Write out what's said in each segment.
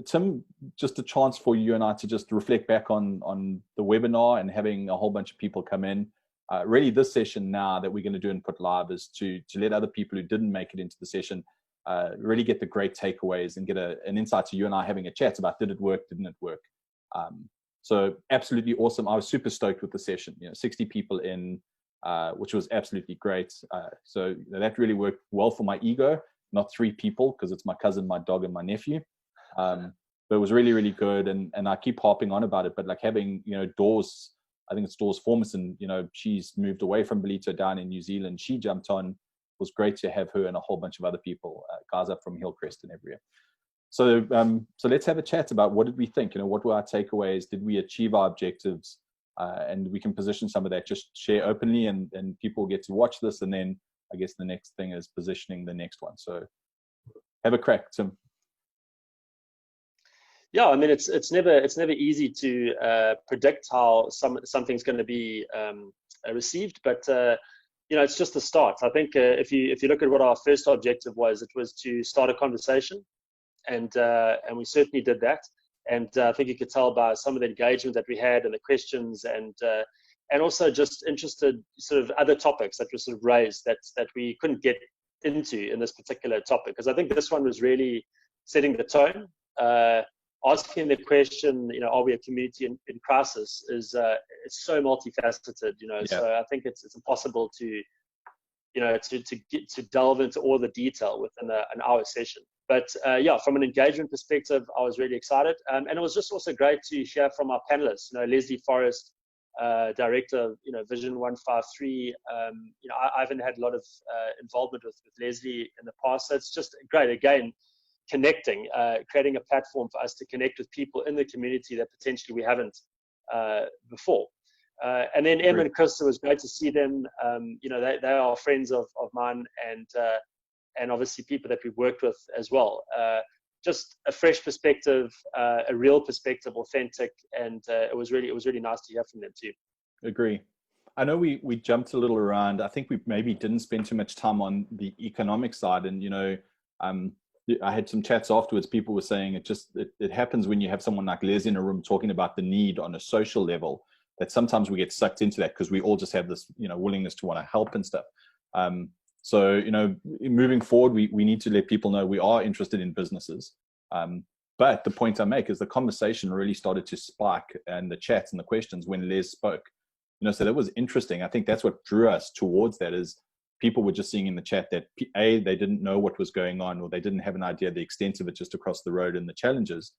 Tim, just a chance for you and I to just reflect back on the webinar and having a whole bunch of people come in. Really, this session now that we're going to do and put live is to let other people who didn't make it into the session really get the great takeaways and get an insight to you and I having a chat about did it work, didn't it work. So absolutely awesome. I was super stoked with the session. 60 people in, which was absolutely great. So that really worked well for my ego. Not 3 people, because it's my cousin, my dog, and my nephew. But it was really, really good. And I keep harping on about it, but like having, Dawes, I think it's Dawes Formason, she's moved away from Belito down in New Zealand. She jumped on. It was great to have her and a whole bunch of other people, guys up from Hillcrest and everywhere. So let's have a chat about what did we think? What were our takeaways? Did we achieve our objectives? And we can position some of that, just share openly, and people get to watch this. And then I guess the next thing is positioning the next one. So have a crack, Tim. Yeah, I mean, it's never easy to predict how something's going to be received, but it's just the start. I think if you look at what our first objective was, it was to start a conversation, and we certainly did that. And I think you could tell by some of the engagement that we had and the questions, and also just interested sort of other topics that were sort of raised that we couldn't get into in this particular topic, because I think this one was really setting the tone. Asking the question, are we a community in crisis, is it's so multifaceted, Yeah. So I think it's impossible to delve into all the detail within an hour session. But from an engagement perspective, I was really excited, and it was just also great to hear from our panelists. Leslie Forrest, director of Vision 153. I haven't had a lot of involvement with Leslie in the past, so it's just great again. Connecting, creating a platform for us to connect with people in the community that potentially we haven't before. And then Em and Chris, it was great to see them. They are friends of mine, and obviously people that we've worked with as well. Just a fresh perspective, a real perspective, authentic, and it was really nice to hear from them too. Agree. I know we jumped a little around. I think we maybe didn't spend too much time on the economic side, and I had some chats afterwards. People were saying it happens when you have someone like Les in a room talking about the need on a social level, that sometimes we get sucked into that because we all just have this, willingness to want to help and stuff. So, moving forward, we need to let people know we are interested in businesses. But the point I make is the conversation really started to spike, and the chats and the questions when Les spoke, so that was interesting. I think that's what drew us towards that, is people were just seeing in the chat that they didn't know what was going on, or they didn't have an idea of the extent of it just across the road and the challenges.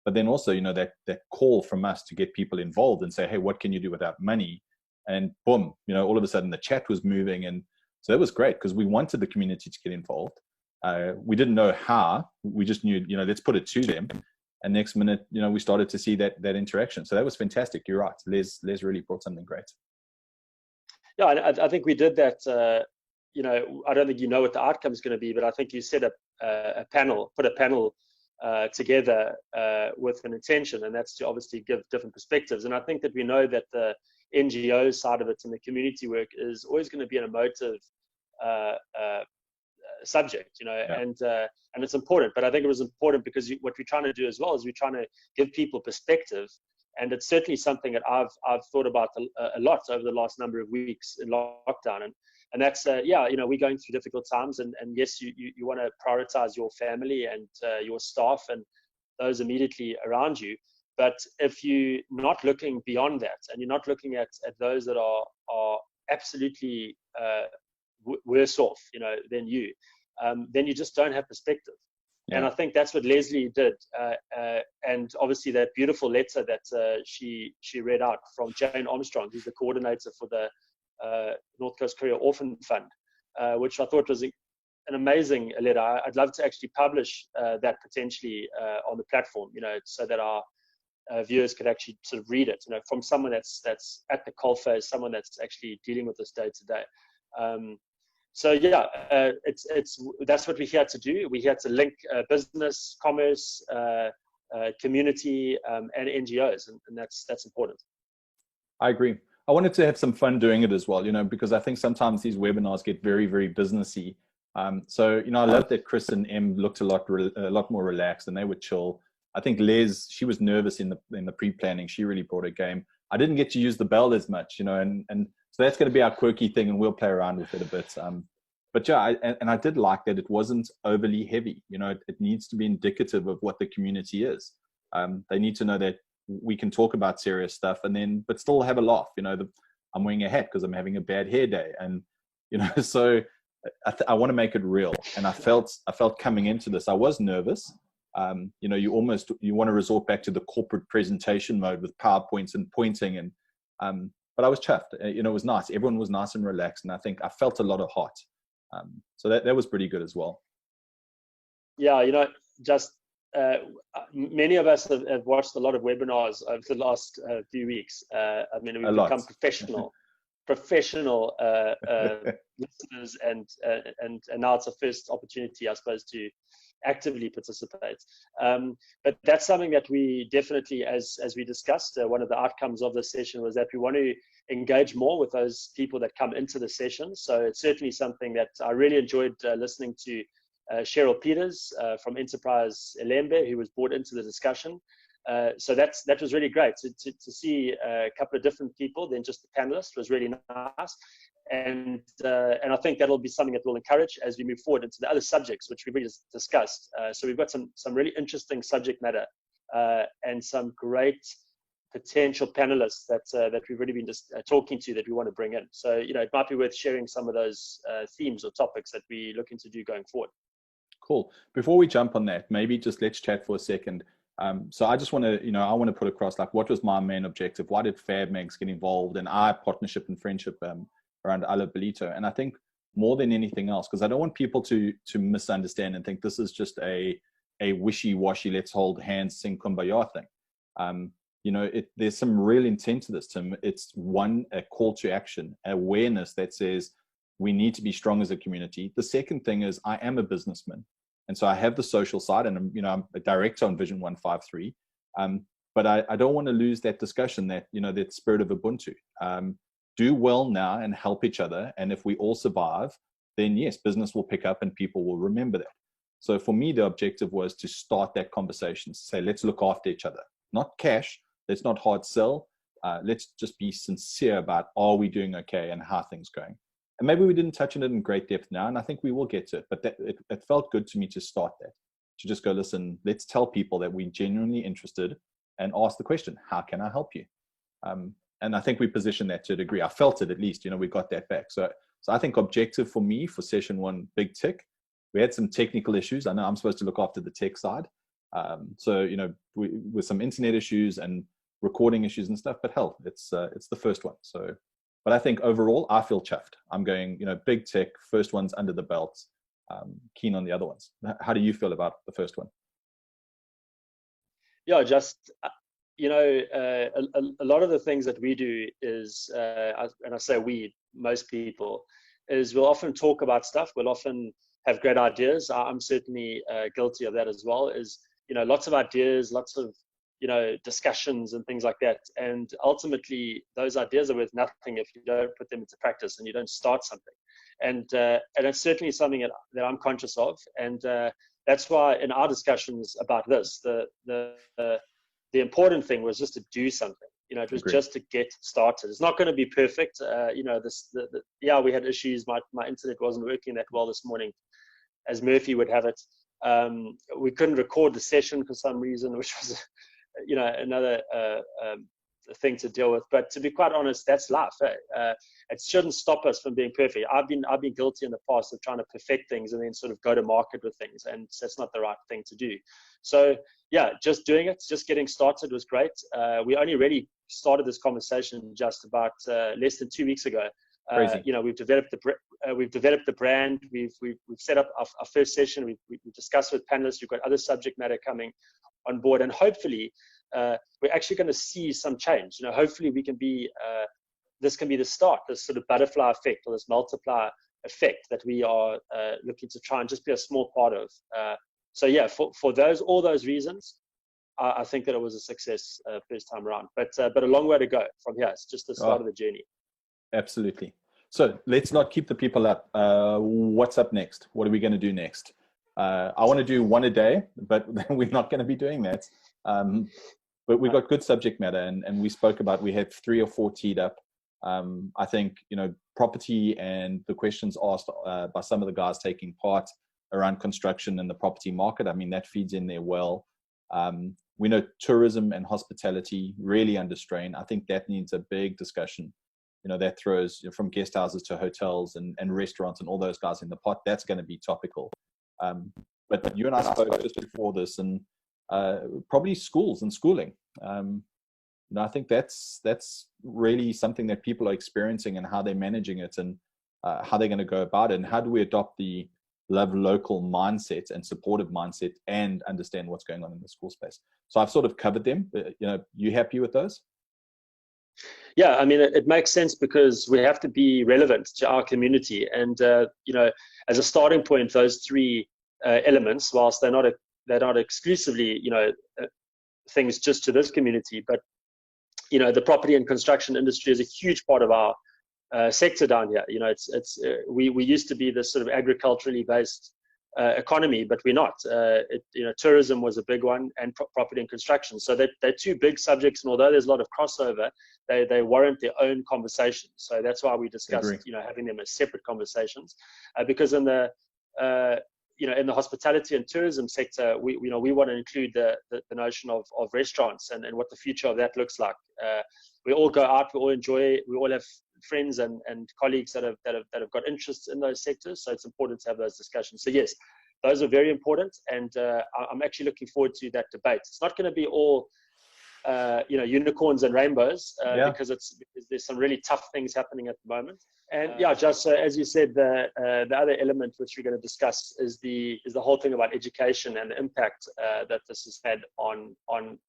But then also, that call from us to get people involved and say, hey, what can you do without money? And boom, all of a sudden the chat was moving. And so that was great, because we wanted the community to get involved. We didn't know how, we just knew, let's put it to them. And next minute, we started to see that interaction. So that was fantastic. You're right. Les really brought something great. Yeah, I think we did that. I don't think what the outcome is going to be, but I think you set up a panel together with an intention, and that's to obviously give different perspectives. And I think that we know that the NGO side of it and the community work is always going to be an emotive subject, Yeah. And it's important. But I think it was important because what we're trying to do as well is we're trying to give people perspective. And it's certainly something that I've thought about a lot over the last number of weeks in lockdown. And that's, we're going through difficult times. And yes, you want to prioritize your family and your staff and those immediately around you. But if you're not looking beyond that, and you're not looking at those that are absolutely worse off, than you, then you just don't have perspective. Yeah. And I think that's what Leslie did. And obviously that beautiful letter that she read out from Jane Armstrong, who's the coordinator for the North Coast Career Orphan Fund, which I thought was an amazing letter. I'd love to actually publish that potentially on the platform, so that our viewers could actually sort of read it, from someone that's at the coalface, someone that's actually dealing with this day to day. So yeah, that's what we're here to do. We're here to link business, commerce, community, and NGOs, and that's important. I agree. I wanted to have some fun doing it as well, because I think sometimes these webinars get very, very businessy. So I love that Chris and Em looked a lot more relaxed, and they were chill. I think Les, she was nervous in the pre-planning. She really brought her game. I didn't get to use the bell as much, and so that's going to be our quirky thing, and we'll play around with it a bit. But yeah, I did like that it wasn't overly heavy. It needs to be indicative of what the community is. They need to know that we can talk about serious stuff but still have a laugh. I'm wearing a hat because I'm having a bad hair day, and so I want to make it real. And I felt coming into this, I was nervous. You want to resort back to the corporate presentation mode with PowerPoints and pointing, and but I was chuffed. It was nice. Everyone was nice and relaxed, and I think I felt a lot of heart. So that was pretty good as well. Yeah, just many of us have watched a lot of webinars over the last few weeks. We've become professional listeners, and now it's a first opportunity, I suppose, to actively participate. But that's something that we definitely, as we discussed, one of the outcomes of this session was that we want to engage more with those people that come into the session. So it's certainly something that I really enjoyed listening to Cheryl Peters from Enterprise Elembe, who was brought into the discussion. So that was really great to see a couple of different people than just the panelists. Was really nice. And I think that'll be something that we'll encourage as we move forward into the other subjects, which we've really discussed. So we've got some really interesting subject matter and some great potential panelists that we've really been talking to that we want to bring in. So, it might be worth sharing some of those themes or topics that we're looking to do going forward. Cool. Before we jump on that, maybe just let's chat for a second. So I just want to, I want to put across, like, what was my main objective? Why did FabMags get involved in our partnership and friendship around Ala Belito? And I think more than anything else, because I don't want people to misunderstand and think this is just a wishy-washy, let's hold hands, sing Kumbaya thing. There's some real intent to this, Tim. It's a call to action, awareness that says we need to be strong as a community. The second thing is I am a businessman. And so I have the social side, and I'm a director on Vision 153. But I don't want to lose that discussion, that spirit of Ubuntu. Do well now and help each other. And if we all survive, then yes, business will pick up and people will remember that. So for me, the objective was to start that conversation, to say, let's look after each other, not cash. Let's not hard sell. Let's just be sincere about, are we doing okay and how are things going? And maybe we didn't touch on it in great depth now, and I think we will get to it. But it felt good to me to start that, to just go, listen, let's tell people that we're genuinely interested and ask the question, how can I help you? And I think we positioned that to a degree. I felt it, at least, we got that back. So I think objective for me for session one, big tick. We had some technical issues. I know I'm supposed to look after the tech side. With some internet issues and recording issues and stuff, but hell, it's the first one. So, but I think overall, I feel chuffed. I'm going, big tech, first one's under the belt, keen on the other ones. How do you feel about the first one? Yeah, just, a lot of the things that we do is, and I say we, most people, is we'll often talk about stuff. We'll often have great ideas. I'm certainly guilty of that as well, is, lots of ideas, lots of, discussions and things like that. And ultimately, those ideas are worth nothing if you don't put them into practice and you don't start something. And it's certainly something that I'm conscious of. And that's why in our discussions about this, the important thing was just to do something. It was just to get started. It's not going to be perfect. We had issues. My internet wasn't working that well this morning, as Murphy would have it. We couldn't record the session for some reason, which was, another thing to deal with. But to be quite honest, that's life. It shouldn't stop us from being perfect. I've been guilty in the past of trying to perfect things and then sort of go to market with things, and that's not the right thing to do. So yeah, just doing it, just getting started was great. We only really started this conversation just about less than 2 weeks ago. We've developed the brand. We've set up our first session. We've discussed with panelists. We've got other subject matter coming on board, and hopefully we're actually going to see some change. Hopefully we can be this can be the start, this sort of butterfly effect or this multiplier effect that we are looking to try and just be a small part of. So yeah, for all those reasons, I think that it was a success first time around. But a long way to go from here. It's just the start of the journey. Absolutely. So let's not keep the people up. What's up next? What are we going to do next? I want to do one a day, but we're not going to be doing that. But we got good subject matter, and we spoke about, we had 3 or 4 teed up. I think, property and the questions asked by some of the guys taking part around construction and the property market, I mean, that feeds in there well. We know tourism and hospitality really under strain. I think that needs a big discussion. That throws from guest houses to hotels and restaurants and all those guys in the pot. That's going to be topical. But you and I spoke just before this, and probably schools and schooling. I think that's really something that people are experiencing, and how they're managing it, and how they're going to go about it, and how do we adopt the love local mindset and supportive mindset and understand what's going on in the school space. So I've sort of covered them. You happy with those? Yeah, I mean, it makes sense because we have to be relevant to our community. And, as a starting point, those 3 elements, whilst they're not exclusively, things just to this community, but, the property and construction industry is a huge part of our sector down here. We used to be this sort of agriculturally based economy, but we're not. Tourism was a big one, and property and construction. So they're 2 big subjects, and although there's a lot of crossover, they warrant their own conversation. So that's why we discussed, having them as separate conversations, because in the in the hospitality and tourism sector, we want to include the notion of restaurants and what the future of that looks like. We all go out, we all enjoy, we all have friends and colleagues that have got interests in those sectors. So it's important to have those discussions. So yes, those are very important, and I'm actually looking forward to that debate. It's not going to be all unicorns and rainbows, because there's some really tough things happening at the moment. And just as you said, the other element which we're going to discuss is the whole thing about education and the impact that this has had on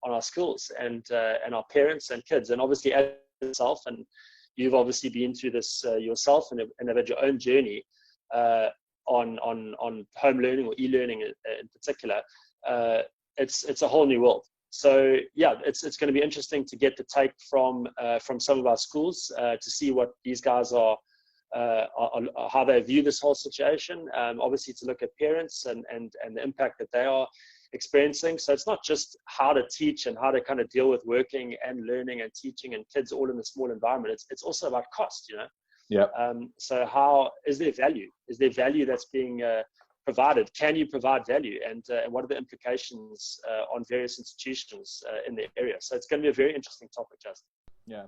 our schools and our parents and kids, and obviously as yourself, and you've obviously been through this yourself and have had your own journey on home learning or e-learning in particular. It's a whole new world. So it's going to be interesting to get the take from some of our schools to see what these guys are how they view this whole situation. Obviously, to look at parents and the impact that they are experiencing. So it's not just how to teach and how to kind of deal with working and learning and teaching and kids all in a small environment. It's also about cost, Yeah. So how is there value? Is there value that's being provided? Can you provide value? And what are the implications on various institutions in the area? So it's going to be a very interesting topic, Justin. Yeah.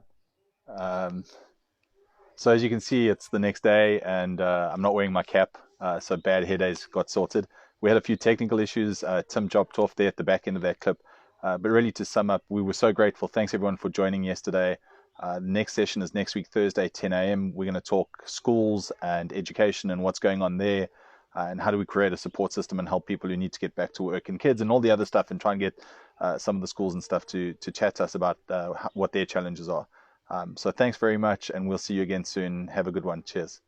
So as you can see, it's the next day, and I'm not wearing my cap, so bad hair days got sorted. We had a few technical issues. Tim dropped off there at the back end of that clip. But really, to sum up, we were so grateful. Thanks, everyone, for joining yesterday. The next session is next week, Thursday, 10 a.m. We're going to talk schools and education and what's going on there, and how do we create a support system and help people who need to get back to work, and kids and all the other stuff, and try and get some of the schools and stuff to chat to us about what their challenges are. So thanks very much, and we'll see you again soon. Have a good one. Cheers.